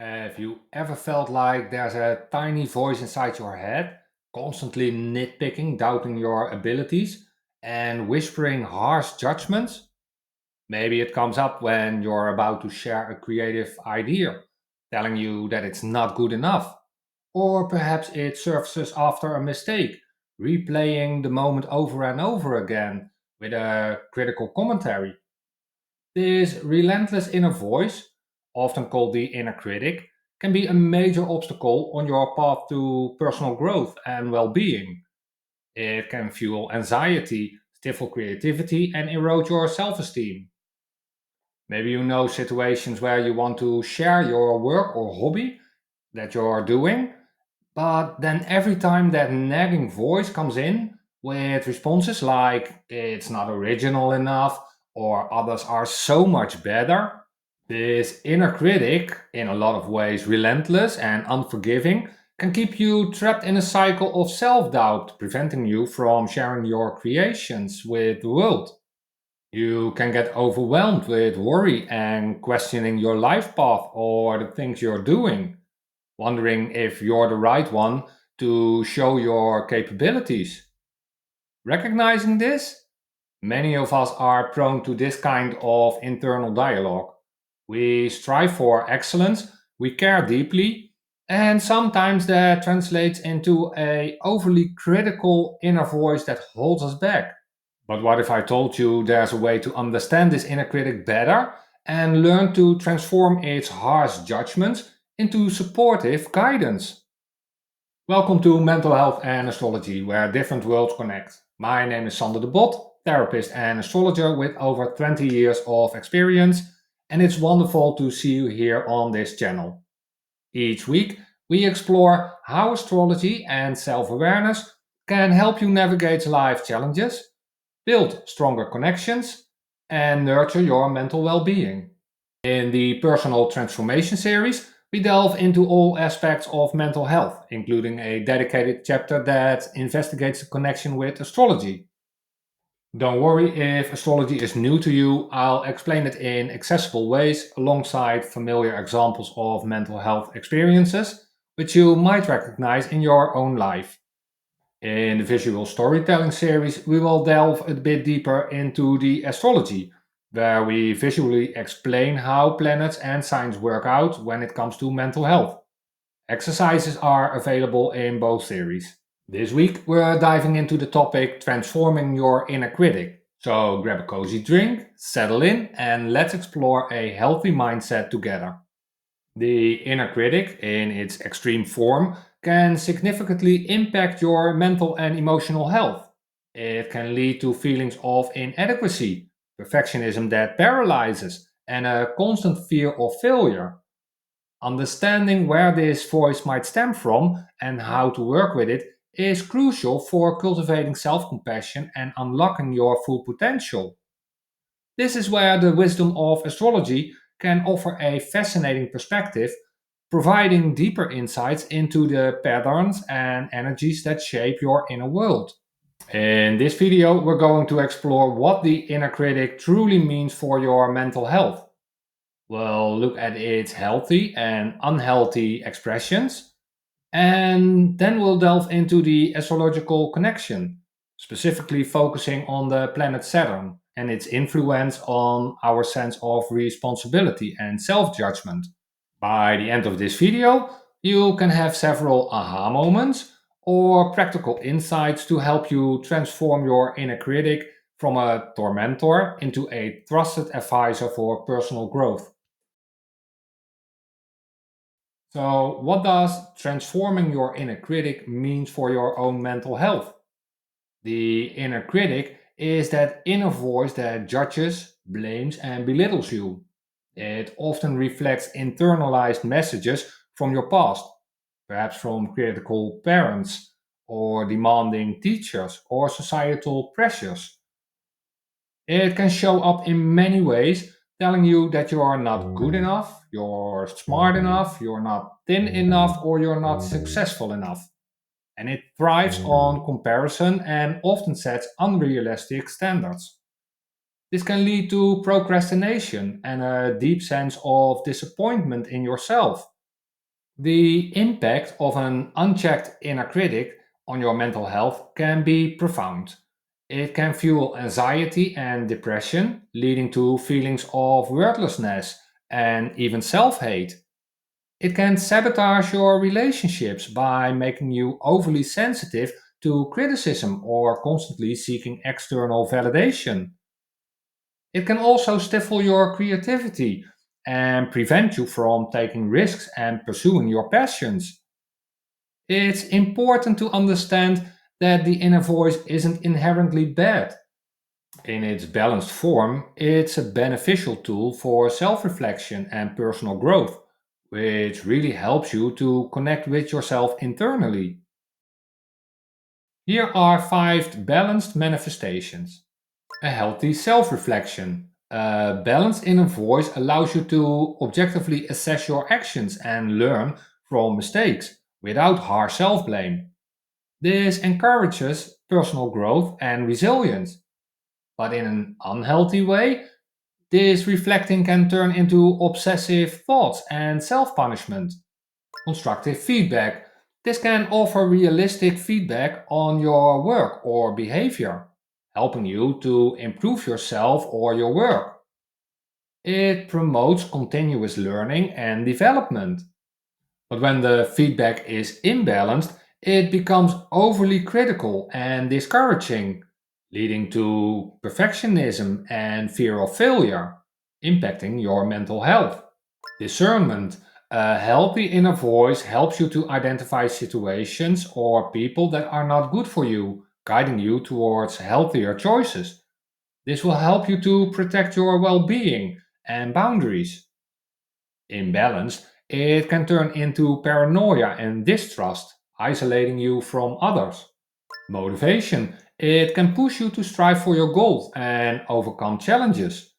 Have you ever felt like there's a tiny voice inside your head, constantly nitpicking, doubting your abilities, and whispering harsh judgments? Maybe it comes up when you're about to share a creative idea, telling you that it's not good enough. Or perhaps it surfaces after a mistake, replaying the moment over and over again with a critical commentary. This relentless inner voice, often called the inner critic, can be a major obstacle on your path to personal growth and well being. It can fuel anxiety, stifle creativity, and erode your self esteem. Maybe you know situations where you want to share your work or hobby that you're doing, but then every time that nagging voice comes in with responses like it's not original enough or others are so much better, this inner critic, in a lot of ways relentless and unforgiving, can keep you trapped in a cycle of self doubt, preventing you from sharing your creations with the world. You can get overwhelmed with worry and questioning your life path or the things you're doing, wondering if you're the right one to show your capabilities. Recognizing this, many of us are prone to this kind of internal dialogue. We strive for excellence, we care deeply, and sometimes that translates into a overly critical inner voice that holds us back. But what if I told you there's a way to understand this inner critic better and learn to transform its harsh judgments into supportive guidance? Welcome to Mental Health and Astrology, where different worlds connect. My name is Sander de Bot, therapist and astrologer with over 20 years of experience, and it's wonderful to see you here on this channel. Each week, we explore how astrology and self awareness can help you navigate life challenges, build stronger connections, and nurture your mental well being. In the Personal Transformation series, we delve into all aspects of mental health, including a dedicated chapter that investigates the connection with astrology. Don't worry if astrology is new to you, I'll explain it in accessible ways alongside familiar examples of mental health experiences, which you might recognize in your own life. In the visual storytelling series, we will delve a bit deeper into the astrology, where we visually explain how planets and signs work out when it comes to mental health. Exercises are available in both series. This week, we're diving into the topic transforming your inner critic. So grab a cozy drink, settle in, and let's explore a healthy mindset together. The inner critic, in its extreme form, can significantly impact your mental and emotional health. It can lead to feelings of inadequacy, perfectionism that paralyzes, and a constant fear of failure. Understanding where this voice might stem from and how to work with it is crucial for cultivating self compassion and unlocking your full potential. This is where the wisdom of astrology can offer a fascinating perspective, providing deeper insights into the patterns and energies that shape your inner world. In this video, we're going to explore what the inner critic truly means for your mental health. We'll look at its healthy and unhealthy expressions, and then we'll delve into the astrological connection, specifically focusing on the planet Saturn and its influence on our sense of responsibility and self judgment. By the end of this video, you can have several aha moments or practical insights to help you transform your inner critic from a tormentor into a trusted advisor for personal growth. So, what does transforming your inner critic mean for your own mental health? The inner critic is that inner voice that judges, blames, and belittles you. It often reflects internalized messages from your past, perhaps from critical parents, or demanding teachers, or societal pressures. It can show up in many ways, telling you that you are not good enough, you're smart enough, you're not thin enough, or you're not successful enough. And it thrives on comparison and often sets unrealistic standards. This can lead to procrastination and a deep sense of disappointment in yourself. The impact of an unchecked inner critic on your mental health can be profound. It can fuel anxiety and depression, leading to feelings of worthlessness and even self hate. It can sabotage your relationships by making you overly sensitive to criticism or constantly seeking external validation. It can also stifle your creativity and prevent you from taking risks and pursuing your passions. It's important to understand that the inner voice isn't inherently bad. In its balanced form, it's a beneficial tool for self reflection and personal growth, which really helps you to connect with yourself internally. Here are five balanced manifestations. A healthy self reflection. A balanced inner voice allows you to objectively assess your actions and learn from mistakes without harsh self blame. This encourages personal growth and resilience. But in an unhealthy way, this reflecting can turn into obsessive thoughts and self punishment. Constructive feedback. This can offer realistic feedback on your work or behavior, helping you to improve yourself or your work. It promotes continuous learning and development. But when the feedback is imbalanced, it becomes overly critical and discouraging, leading to perfectionism and fear of failure, impacting your mental health. Discernment. A healthy inner voice helps you to identify situations or people that are not good for you, guiding you towards healthier choices. This will help you to protect your well being and boundaries. Imbalanced, it can turn into paranoia and distrust, isolating you from others. Motivation, it can push you to strive for your goals and overcome challenges,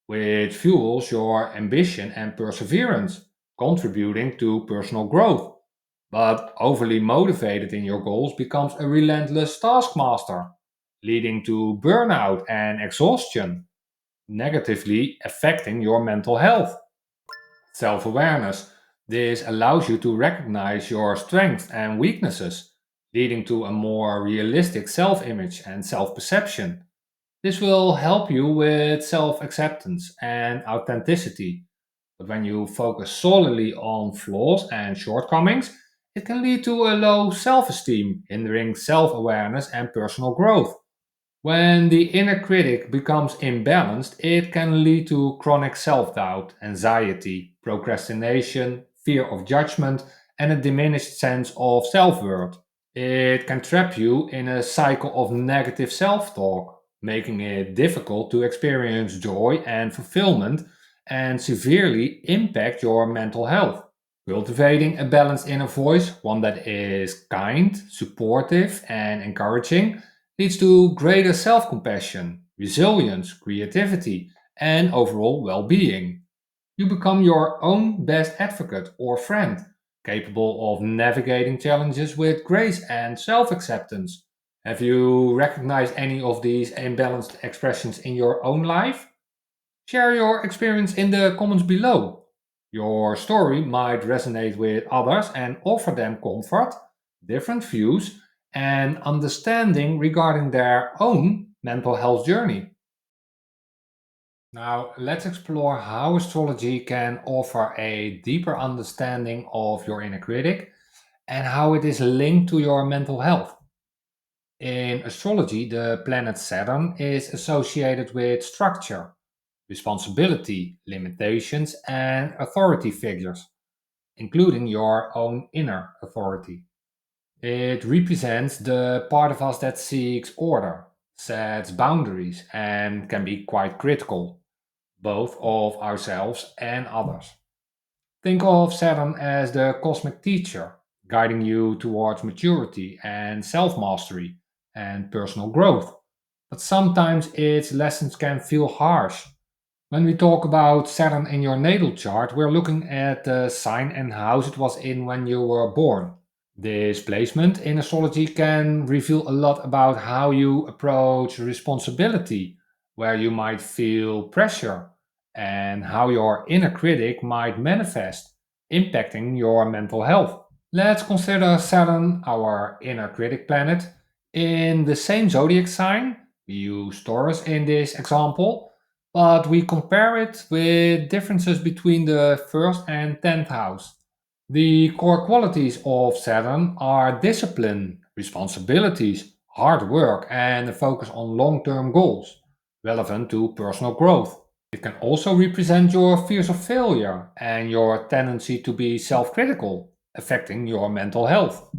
which fuels your ambition and perseverance, contributing to personal growth. But overly motivated in your goals becomes a relentless taskmaster, leading to burnout and exhaustion, negatively affecting your mental health. Self awareness. This allows you to recognize your strengths and weaknesses, leading to a more realistic self image and self perception. This will help you with self acceptance and authenticity. But when you focus solely on flaws and shortcomings, it can lead to a low self esteem, hindering self awareness and personal growth. When the inner critic becomes imbalanced, it can lead to chronic self doubt, anxiety, procrastination, fear of judgment, and a diminished sense of self worth. It can trap you in a cycle of negative self talk, making it difficult to experience joy and fulfillment and severely impact your mental health. Cultivating a balanced inner voice, one that is kind, supportive, and encouraging, leads to greater self compassion, resilience, creativity, and overall well being. You become your own best advocate or friend, capable of navigating challenges with grace and self acceptance. Have you recognized any of these imbalanced expressions in your own life? Share your experience in the comments below. Your story might resonate with others and offer them comfort, different views, and understanding regarding their own mental health journey. Now, let's explore how astrology can offer a deeper understanding of your inner critic and how it is linked to your mental health. In astrology, the planet Saturn is associated with structure, responsibility, limitations, and authority figures, including your own inner authority. It represents the part of us that seeks order, sets boundaries, and can be quite critical, both of ourselves and others. Think of Saturn as the cosmic teacher, guiding you towards maturity and self mastery and personal growth. But sometimes its lessons can feel harsh. When we talk about Saturn in your natal chart, we're looking at the sign and house it was in when you were born. This placement in astrology can reveal a lot about how you approach responsibility, where you might feel pressure, and how your inner critic might manifest. impacting your mental health. Let's consider Saturn, our inner critic planet, in the same zodiac sign. We use Taurus in this example, but we compare it with differences between the first and 10th house. The core qualities of Saturn are discipline, responsibilities, hard work, and a focus on long term goals relevant to personal growth. It can also represent your fears of failure and your tendency to be self critical, affecting your mental health.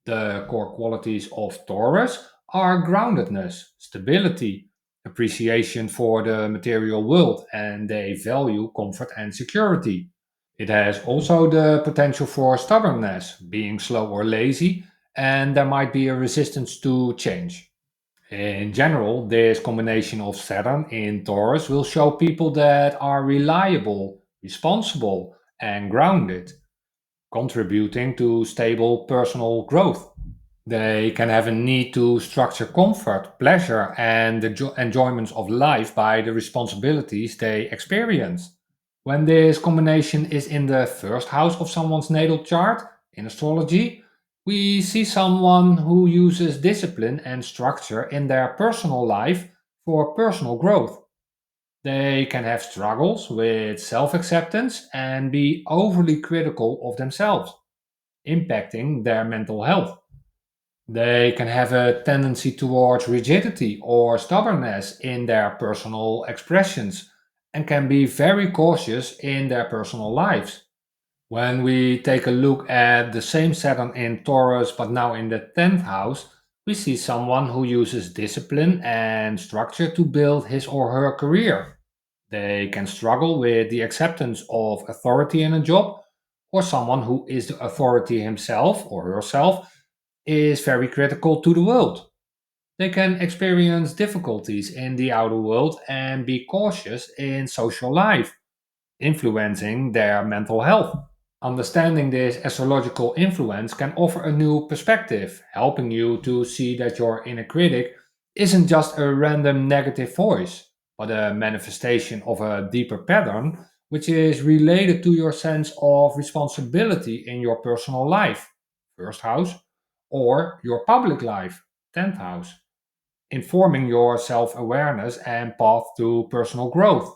The core qualities of Taurus are groundedness, stability, appreciation for the material world, and they value comfort and security. It has also the potential for stubbornness, being slow or lazy, and there might be a resistance to change. In general, this combination of Saturn in Taurus will show people that are reliable, responsible, and grounded, contributing to stable personal growth. They can have a need to structure comfort, pleasure, and the enjoyments of life by the responsibilities they experience. When this combination is in the first house of someone's natal chart in astrology, we see someone who uses discipline and structure in their personal life for personal growth. They can have struggles with self acceptance and be overly critical of themselves, impacting their mental health. They can have a tendency towards rigidity or stubbornness in their personal expressions and can be very cautious in their personal lives. When we take a look at the same Saturn in Taurus but now in the 10th house, we see someone who uses discipline and structure to build his or her career. They can struggle with the acceptance of authority in a job, or someone who is the authority himself or herself is very critical to the world. They can experience difficulties in the outer world and be cautious in social life, influencing their mental health. Understanding this astrological influence can offer a new perspective, helping you to see that your inner critic isn't just a random negative voice, but a manifestation of a deeper pattern which is related to your sense of responsibility in your personal life, first house, or your public life, 10th house, informing your self awareness and path to personal growth.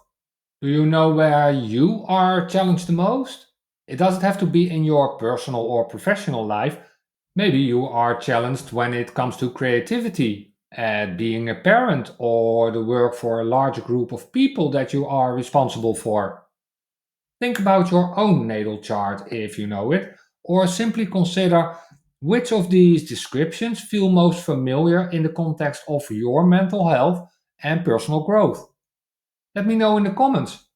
Do you know where you are challenged the most? It doesn't have to be in your personal or professional life. Maybe you are challenged when it comes to creativity, at being a parent, or the work for a large group of people that you are responsible for. Think about your own natal chart if you know it, or simply consider which of these descriptions feel most familiar in the context of your mental health and personal growth. Let me know in the comments.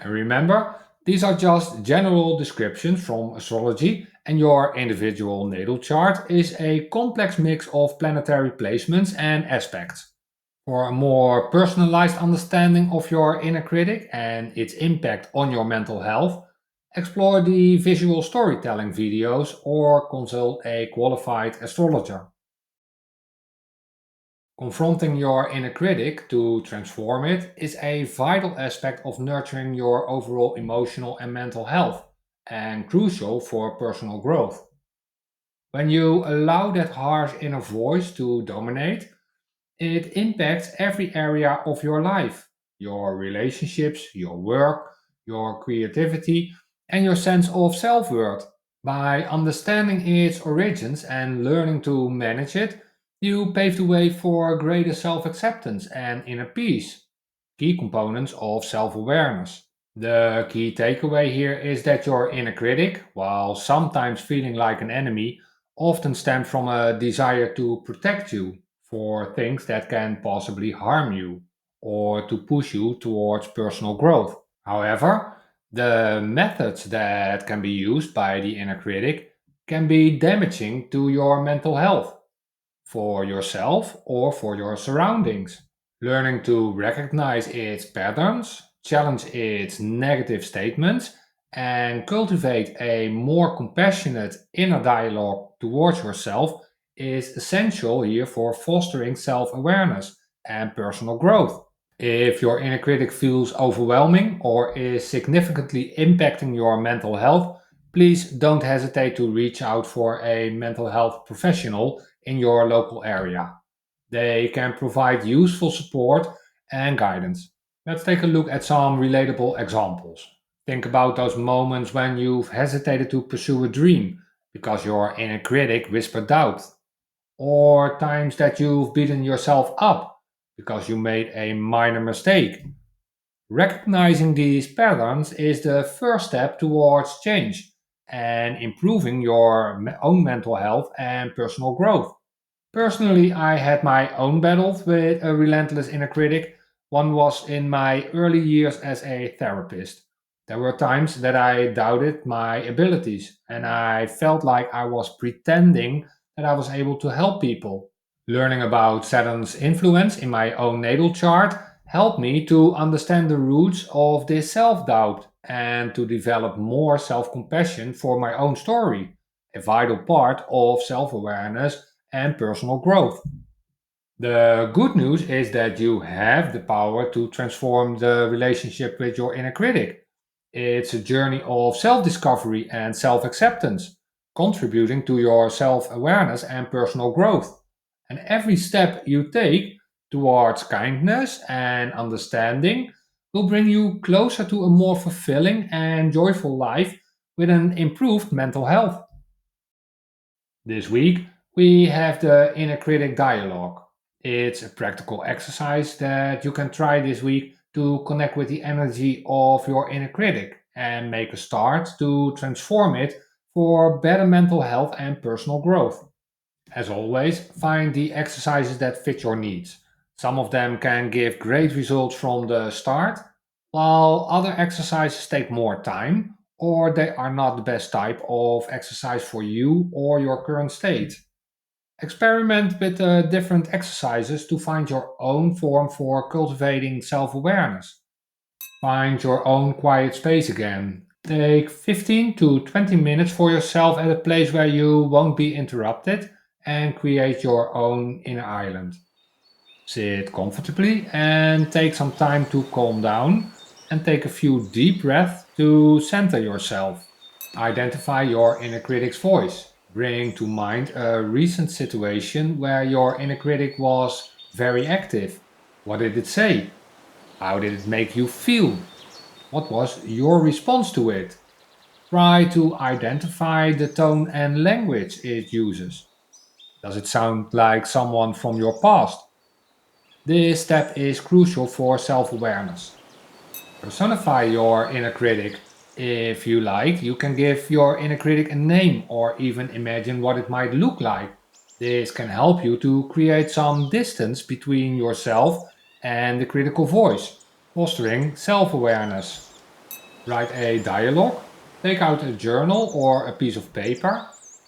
And remember, these are just general descriptions from astrology, and your individual natal chart is a complex mix of planetary placements and aspects. For a more personalized understanding of your inner critic and its impact on your mental health, explore the visual storytelling videos or consult a qualified astrologer. Confronting your inner critic to transform it is a vital aspect of nurturing your overall emotional and mental health, and crucial for personal growth. When you allow that harsh inner voice to dominate, it impacts every area of your life, your relationships, your work, your creativity, and your sense of self worth. By understanding its origins and learning to manage it, you pave the way for greater self acceptance and inner peace, key components of self awareness. The key takeaway here is that your inner critic, while sometimes feeling like an enemy, often stems from a desire to protect you for things that can possibly harm you or to push you towards personal growth. However, the methods that can be used by the inner critic can be damaging to your mental health for yourself or for your surroundings. Learning to recognize its patterns, challenge its negative statements, and cultivate a more compassionate inner dialogue towards yourself is essential here for fostering self awareness and personal growth. If your inner critic feels overwhelming or is significantly impacting your mental health, please don't hesitate to reach out for a mental health professional in your local area. They can provide useful support and guidance. Let's take a look at some relatable examples. Think about those moments when you've hesitated to pursue a dream because your inner critic whispered doubt, or times that you've beaten yourself up because you made a minor mistake. Recognizing these patterns is the first step towards change and improving your own mental health and personal growth. Personally, I had my own battles with a relentless inner critic. One was in my early years as a therapist. There were times that I doubted my abilities and I felt like I was pretending that I was able to help people. Learning about Saturn's influence in my own natal chart helped me to understand the roots of this self doubt and to develop more self compassion for my own story, a vital part of self awareness and personal growth. The good news is that you have the power to transform the relationship with your inner critic. It's a journey of self discovery and self acceptance, contributing to your self awareness and personal growth. And every step you take towards kindness and understanding will bring you closer to a more fulfilling and joyful life with an improved mental health. This week, we have the inner critic dialogue. It's a practical exercise that you can try this week to connect with the energy of your inner critic and make a start to transform it for better mental health and personal growth. As always, find the exercises that fit your needs. Some of them can give great results from the start, while other exercises take more time or they are not the best type of exercise for you or your current state. Experiment with different exercises to find your own form for cultivating self awareness. Find your own quiet space again. Take 15 to 20 minutes for yourself at a place where you won't be interrupted and create your own inner island. Sit comfortably and take some time to calm down and take a few deep breaths to center yourself. Identify your inner critic's voice. Bring to mind a recent situation where your inner critic was very active. What did it say? How did it make you feel? What was your response to it? Try to identify the tone and language it uses. Does it sound like someone from your past? This step is crucial for self awareness. Personify your inner critic. If you like, you can give your inner critic a name or even imagine what it might look like. This can help you to create some distance between yourself and the critical voice, fostering self awareness. Write a dialogue, take out a journal or a piece of paper,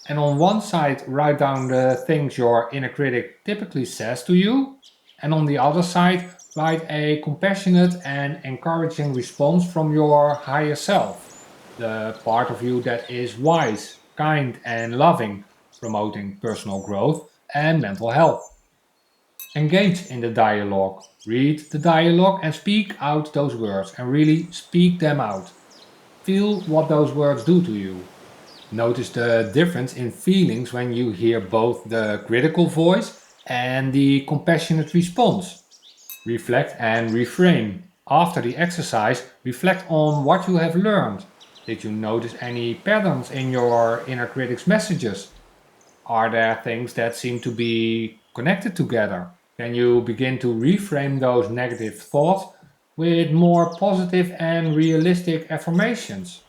and on one side write down the things your inner critic typically says to you, and on the other side write a compassionate and encouraging response from your higher self, the part of you that is wise, kind, and loving, promoting personal growth and mental health. Engage in the dialogue. Read the dialogue and speak out those words and really speak them out. Feel what those words do to you. Notice the difference in feelings when you hear both the critical voice and the compassionate response. Reflect and reframe. After the exercise, reflect on what you have learned. Did you notice any patterns in your inner critic's messages? Are there things that seem to be connected together? Can you begin to reframe those negative thoughts with more positive and realistic affirmations,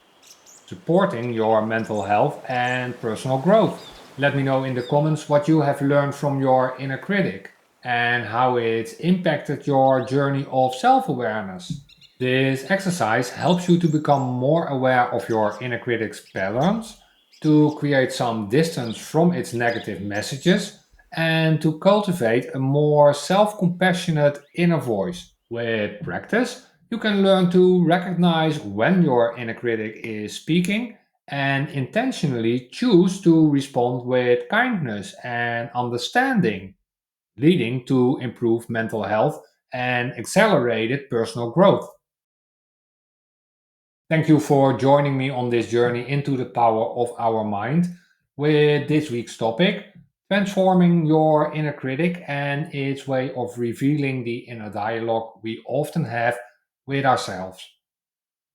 supporting your mental health and personal growth? Let me know in the comments what you have learned from your inner critic and how it's impacted your journey of self awareness. This exercise helps you to become more aware of your inner critic's patterns, to create some distance from its negative messages, and to cultivate a more self compassionate inner voice. With practice, you can learn to recognize when your inner critic is speaking and intentionally choose to respond with kindness and understanding, leading to improved mental health and accelerated personal growth. Thank you for joining me on this journey into the power of our mind with this week's topic, transforming your inner critic and its way of revealing the inner dialogue we often have with ourselves.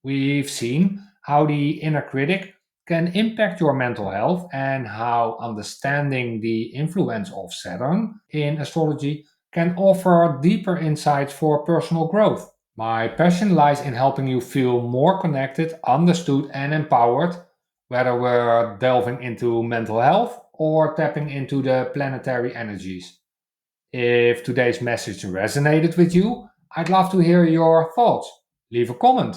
We've seen how the inner critic can impact your mental health and how understanding the influence of Saturn in astrology can offer deeper insights for personal growth. My passion lies in helping you feel more connected, understood, and empowered, whether we're delving into mental health or tapping into the planetary energies. If today's message resonated with you, I'd love to hear your thoughts. Leave a comment.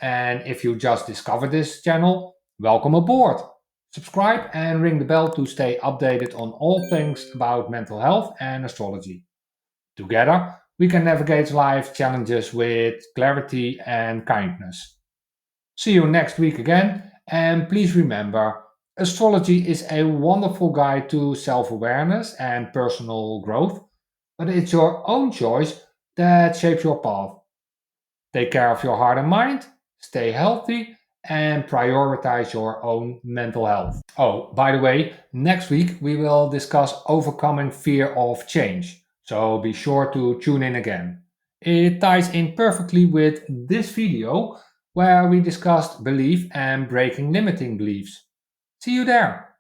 And if you just discovered this channel, welcome aboard. Subscribe and ring the bell to stay updated on all things about mental health and astrology. Together, we can navigate life's challenges with clarity and kindness. See you next week again, and please remember astrology is a wonderful guide to self awareness and personal growth, but it's your own choice that shapes your path. Take care of your heart and mind, stay healthy, and prioritize your own mental health. Oh, by the way, next week we will discuss overcoming fear of change. So be sure to tune in again. It ties in perfectly with this video where we discussed belief and breaking limiting beliefs. See you there.